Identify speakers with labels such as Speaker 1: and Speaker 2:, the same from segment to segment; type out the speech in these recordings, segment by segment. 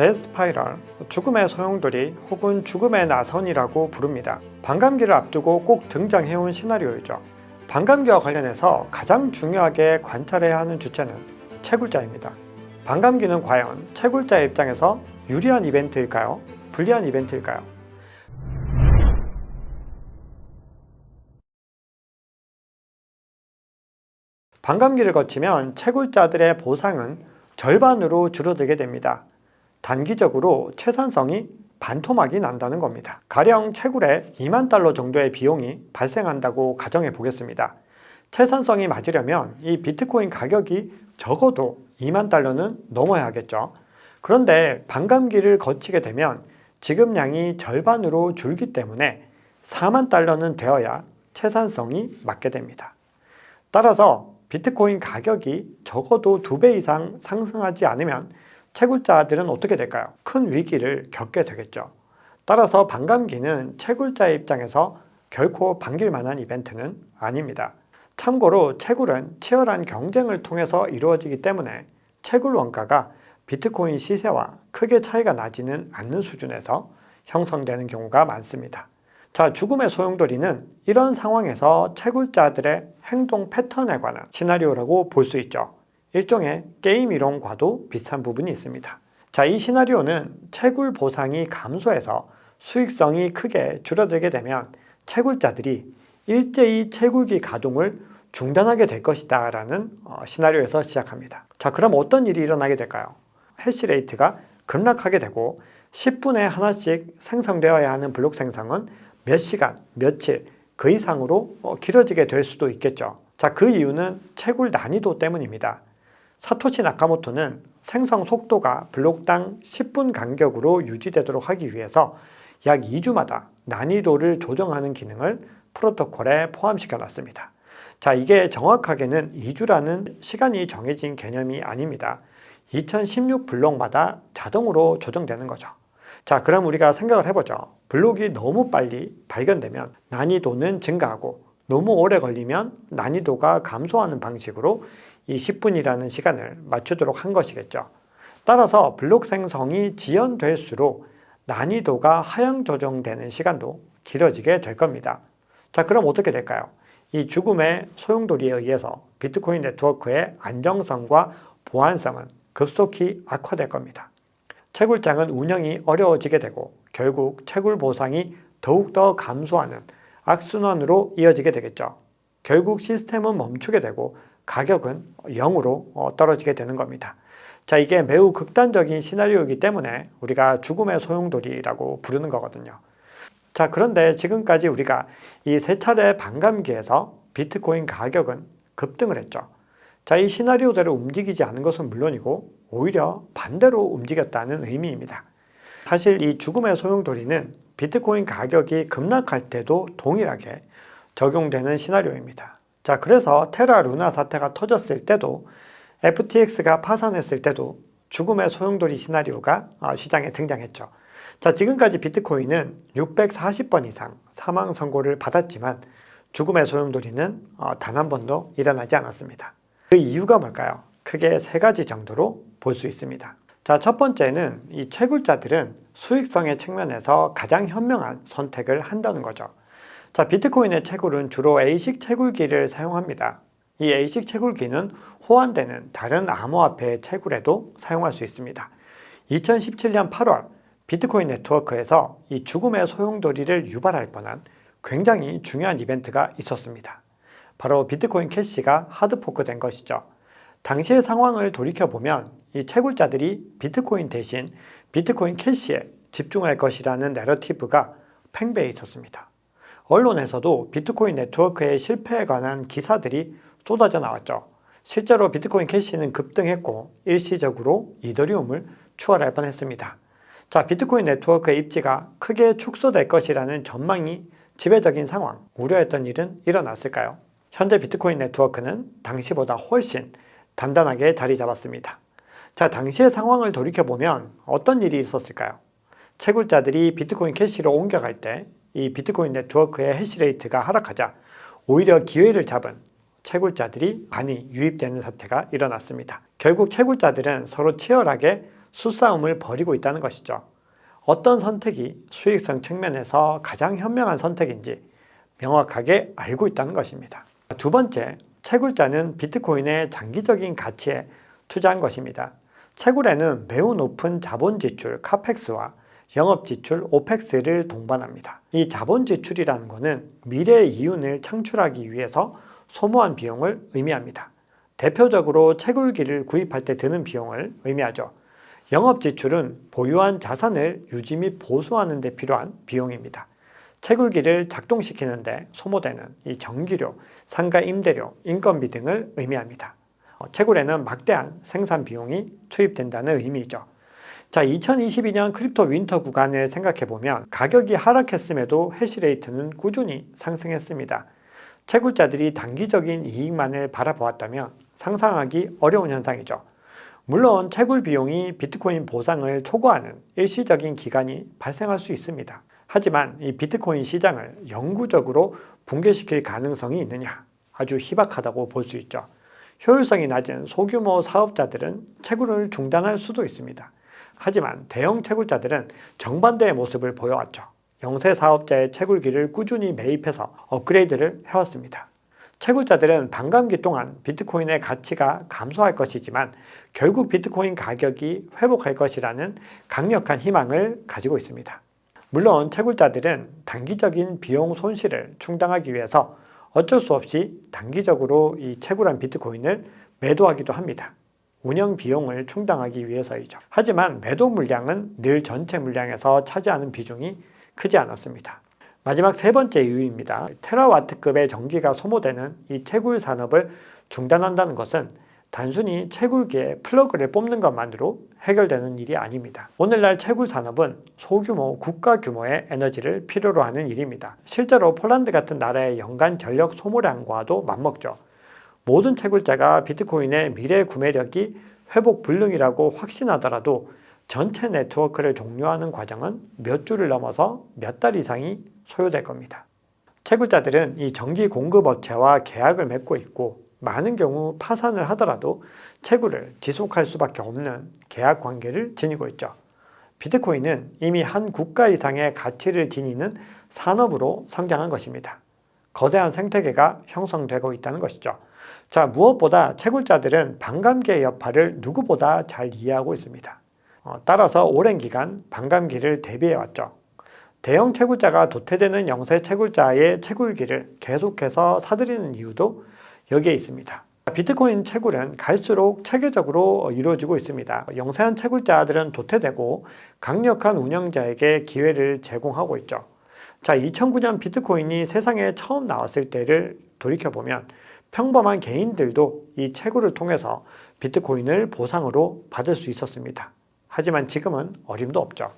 Speaker 1: 데스파이럴, 죽음의 소용돌이 혹은 죽음의 나선이라고 부릅니다. 반감기를 앞두고 꼭 등장해온 시나리오이죠. 반감기와 관련해서 가장 중요하게 관찰해야 하는 주체는 채굴자입니다. 반감기는 과연 채굴자의 입장에서 유리한 이벤트일까요? 불리한 이벤트일까요? 반감기를 거치면 채굴자들의 보상은 절반으로 줄어들게 됩니다. 단기적으로 채산성이 반토막이 난다는 겁니다. 가령 채굴에 2만 달러 정도의 비용이 발생한다고 가정해 보겠습니다. 채산성이 맞으려면 이 비트코인 가격이 적어도 2만 달러는 넘어야 하겠죠. 그런데 반감기를 거치게 되면 지급량이 절반으로 줄기 때문에 4만 달러는 되어야 채산성이 맞게 됩니다. 따라서 비트코인 가격이 적어도 2배 이상 상승하지 않으면 채굴자들은 어떻게 될까요? 큰 위기를 겪게 되겠죠. 따라서 반감기는 채굴자의 입장에서 결코 반길 만한 이벤트는 아닙니다. 참고로 채굴은 치열한 경쟁을 통해서 이루어지기 때문에 채굴 원가가 비트코인 시세와 크게 차이가 나지는 않는 수준에서 형성되는 경우가 많습니다. 자, 죽음의 소용돌이는 이런 상황에서 채굴자들의 행동 패턴에 관한 시나리오라고 볼 수 있죠. 일종의 게임 이론과도 비슷한 부분이 있습니다. 자, 이 시나리오는 채굴 보상이 감소해서 수익성이 크게 줄어들게 되면 채굴자들이 일제히 채굴기 가동을 중단하게 될 것이다 라는 시나리오에서 시작합니다. 자, 그럼 어떤 일이 일어나게 될까요? 해시레이트가 급락하게 되고 10분에 하나씩 생성되어야 하는 블록 생성은 몇 시간, 며칠, 그 이상으로 길어지게 될 수도 있겠죠. 자, 그 이유는 채굴 난이도 때문입니다. 사토시 나카모토는 생성 속도가 블록당 10분 간격으로 유지되도록 하기 위해서 약 2주마다 난이도를 조정하는 기능을 프로토콜에 포함시켜 놨습니다. 자, 이게 정확하게는 2주라는 시간이 정해진 개념이 아닙니다. 2016 블록마다 자동으로 조정되는 거죠. 자, 그럼 우리가 생각을 해보죠. 블록이 너무 빨리 발견되면 난이도는 증가하고 너무 오래 걸리면 난이도가 감소하는 방식으로 이 10분이라는 시간을 맞추도록 한 것이겠죠. 따라서 블록 생성이 지연될수록 난이도가 하향 조정되는 시간도 길어지게 될 겁니다. 자, 그럼 어떻게 될까요? 이 죽음의 소용돌이에 의해서 비트코인 네트워크의 안정성과 보안성은 급속히 악화될 겁니다. 채굴장은 운영이 어려워지게 되고 결국 채굴 보상이 더욱더 감소하는 악순환으로 이어지게 되겠죠. 결국 시스템은 멈추게 되고 가격은 0으로 떨어지게 되는 겁니다. 자, 이게 매우 극단적인 시나리오이기 때문에 우리가 죽음의 소용돌이라고 부르는 거거든요. 자, 그런데 지금까지 우리가 이 세 차례 반감기에서 비트코인 가격은 급등을 했죠. 자, 이 시나리오대로 움직이지 않은 것은 물론이고 오히려 반대로 움직였다는 의미입니다. 사실 이 죽음의 소용돌이는 비트코인 가격이 급락할 때도 동일하게 적용되는 시나리오입니다. 자, 그래서 테라 루나 사태가 터졌을 때도 FTX가 파산했을 때도 죽음의 소용돌이 시나리오가 시장에 등장했죠. 자, 지금까지 비트코인은 640번 이상 사망 선고를 받았지만 죽음의 소용돌이는 단 한 번도 일어나지 않았습니다. 그 이유가 뭘까요? 크게 세 가지 정도로 볼 수 있습니다. 자, 첫 번째는 이 채굴자들은 수익성의 측면에서 가장 현명한 선택을 한다는 거죠. 자, 비트코인의 채굴은 주로 A식 채굴기를 사용합니다. 이 A식 채굴기는 호환되는 다른 암호화폐의 채굴에도 사용할 수 있습니다. 2017년 8월 비트코인 네트워크에서 이 죽음의 소용돌이를 유발할 뻔한 굉장히 중요한 이벤트가 있었습니다. 바로 비트코인 캐시가 하드포크된 것이죠. 당시의 상황을 돌이켜보면 이 채굴자들이 비트코인 대신 비트코인 캐시에 집중할 것이라는 내러티브가 팽배해 있었습니다. 언론에서도 비트코인 네트워크의 실패에 관한 기사들이 쏟아져 나왔죠. 실제로 비트코인 캐시는 급등했고 일시적으로 이더리움을 추월할 뻔했습니다. 자, 비트코인 네트워크의 입지가 크게 축소될 것이라는 전망이 지배적인 상황, 우려했던 일은 일어났을까요? 현재 비트코인 네트워크는 당시보다 훨씬 단단하게 자리 잡았습니다. 자, 당시의 상황을 돌이켜보면 어떤 일이 있었을까요? 채굴자들이 비트코인 캐시로 옮겨갈 때 이 비트코인 네트워크의 해시레이트가 하락하자 오히려 기회를 잡은 채굴자들이 많이 유입되는 사태가 일어났습니다. 결국 채굴자들은 서로 치열하게 수싸움을 벌이고 있다는 것이죠. 어떤 선택이 수익성 측면에서 가장 현명한 선택인지 명확하게 알고 있다는 것입니다. 두 번째, 채굴자는 비트코인의 장기적인 가치에 투자한 것입니다. 채굴에는 매우 높은 자본 지출 카펙스와 영업 지출 오펙스를 동반합니다. 이 자본 지출이라는 것은 미래의 이윤을 창출하기 위해서 소모한 비용을 의미합니다. 대표적으로 채굴기를 구입할 때 드는 비용을 의미하죠. 영업 지출은 보유한 자산을 유지 및 보수하는 데 필요한 비용입니다. 채굴기를 작동시키는데 소모되는 이 전기료, 상가 임대료, 인건비 등을 의미합니다. 채굴에는 막대한 생산 비용이 투입된다는 의미죠. 자, 2022년 크립토 윈터 구간을 생각해보면 가격이 하락했음에도 해시레이트는 꾸준히 상승했습니다. 채굴자들이 단기적인 이익만을 바라보았다면 상상하기 어려운 현상이죠. 물론 채굴 비용이 비트코인 보상을 초과하는 일시적인 기간이 발생할 수 있습니다. 하지만 이 비트코인 시장을 영구적으로 붕괴시킬 가능성이 있느냐? 아주 희박하다고 볼 수 있죠. 효율성이 낮은 소규모 사업자들은 채굴을 중단할 수도 있습니다. 하지만 대형 채굴자들은 정반대의 모습을 보여왔죠. 영세 사업자의 채굴기를 꾸준히 매입해서 업그레이드를 해왔습니다. 채굴자들은 반감기 동안 비트코인의 가치가 감소할 것이지만 결국 비트코인 가격이 회복할 것이라는 강력한 희망을 가지고 있습니다. 물론 채굴자들은 단기적인 비용 손실을 충당하기 위해서 어쩔 수 없이 단기적으로 이 채굴한 비트코인을 매도하기도 합니다. 운영 비용을 충당하기 위해서이죠. 하지만 매도 물량은 늘 전체 물량에서 차지하는 비중이 크지 않았습니다. 마지막 세 번째 이유입니다. 테라와트급의 전기가 소모되는 이 채굴 산업을 중단한다는 것은 단순히 채굴기에 플러그를 뽑는 것만으로 해결되는 일이 아닙니다. 오늘날 채굴 산업은 소규모 국가 규모의 에너지를 필요로 하는 일입니다. 실제로 폴란드 같은 나라의 연간 전력 소모량과도 맞먹죠. 모든 채굴자가 비트코인의 미래 구매력이 회복 불능이라고 확신하더라도 전체 네트워크를 종료하는 과정은 몇 주를 넘어서 몇 달 이상이 소요될 겁니다. 채굴자들은 이 전기 공급 업체와 계약을 맺고 있고 많은 경우 파산을 하더라도 채굴을 지속할 수밖에 없는 계약 관계를 지니고 있죠. 비트코인은 이미 한 국가 이상의 가치를 지니는 산업으로 성장한 것입니다. 거대한 생태계가 형성되고 있다는 것이죠. 자, 무엇보다 채굴자들은 반감기의 여파를 누구보다 잘 이해하고 있습니다. 따라서 오랜 기간 반감기를 대비해왔죠. 대형 채굴자가 도태되는 영세 채굴자의 채굴기를 계속해서 사들이는 이유도 여기에 있습니다. 비트코인 채굴은 갈수록 체계적으로 이루어지고 있습니다. 영세한 채굴자들은 도태되고 강력한 운영자에게 기회를 제공하고 있죠. 자, 2009년 비트코인이 세상에 처음 나왔을 때를 돌이켜보면 평범한 개인들도 이 채굴을 통해서 비트코인을 보상으로 받을 수 있었습니다. 하지만 지금은 어림도 없죠.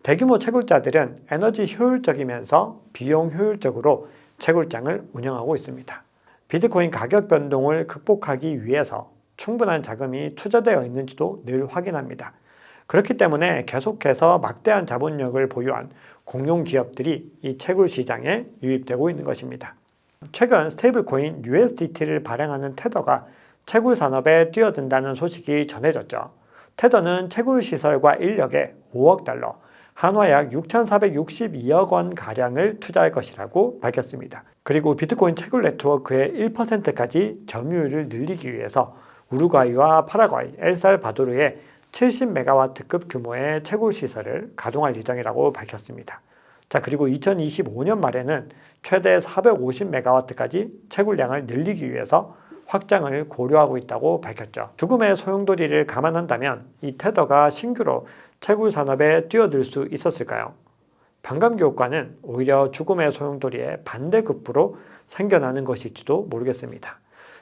Speaker 1: 대규모 채굴자들은 에너지 효율적이면서 비용 효율적으로 채굴장을 운영하고 있습니다. 비트코인 가격 변동을 극복하기 위해서 충분한 자금이 투자되어 있는지도 늘 확인합니다. 그렇기 때문에 계속해서 막대한 자본력을 보유한 공용 기업들이 이 채굴 시장에 유입되고 있는 것입니다. 최근 스테이블코인 USDT를 발행하는 테더가 채굴 산업에 뛰어든다는 소식이 전해졌죠. 테더는 채굴 시설과 인력에 5억 달러, 한화 약 6,462억 원 가량을 투자할 것이라고 밝혔습니다. 그리고 비트코인 채굴 네트워크의 1%까지 점유율을 늘리기 위해서 우루과이와 파라과이, 엘살바도르에 70메가와트급 규모의 채굴 시설을 가동할 예정이라고 밝혔습니다. 자, 그리고 2025년 말에는 최대 450메가와트까지 채굴량을 늘리기 위해서 확장을 고려하고 있다고 밝혔죠. 죽음의 소용돌이를 감안한다면 이 테더가 신규로 채굴 산업에 뛰어들 수 있었을까요? 반감기 효과는 오히려 죽음의 소용돌이의 반대급부로 생겨나는 것일지도 모르겠습니다.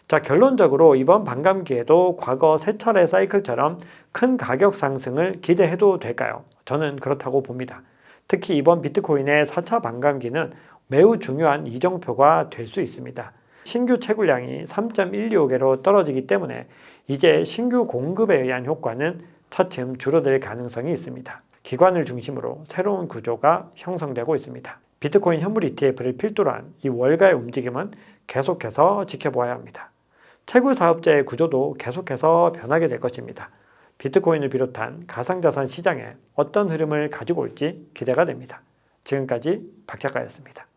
Speaker 1: 자, 결론적으로 이번 반감기에도 과거 세 차례 사이클처럼 큰 가격 상승을 기대해도 될까요? 저는 그렇다고 봅니다. 특히 이번 비트코인의 4차 반감기는 매우 중요한 이정표가 될 수 있습니다. 신규 채굴량이 3.125개로 떨어지기 때문에 이제 신규 공급에 의한 효과는 차츰 줄어들 가능성이 있습니다. 기관을 중심으로 새로운 구조가 형성되고 있습니다. 비트코인 현물 ETF를 필두로 한 이 월가의 움직임은 계속해서 지켜보아야 합니다. 채굴 사업자의 구조도 계속해서 변하게 될 것입니다. 비트코인을 비롯한 가상자산 시장에 어떤 흐름을 가지고 올지 기대가 됩니다. 지금까지 박 작가였습니다.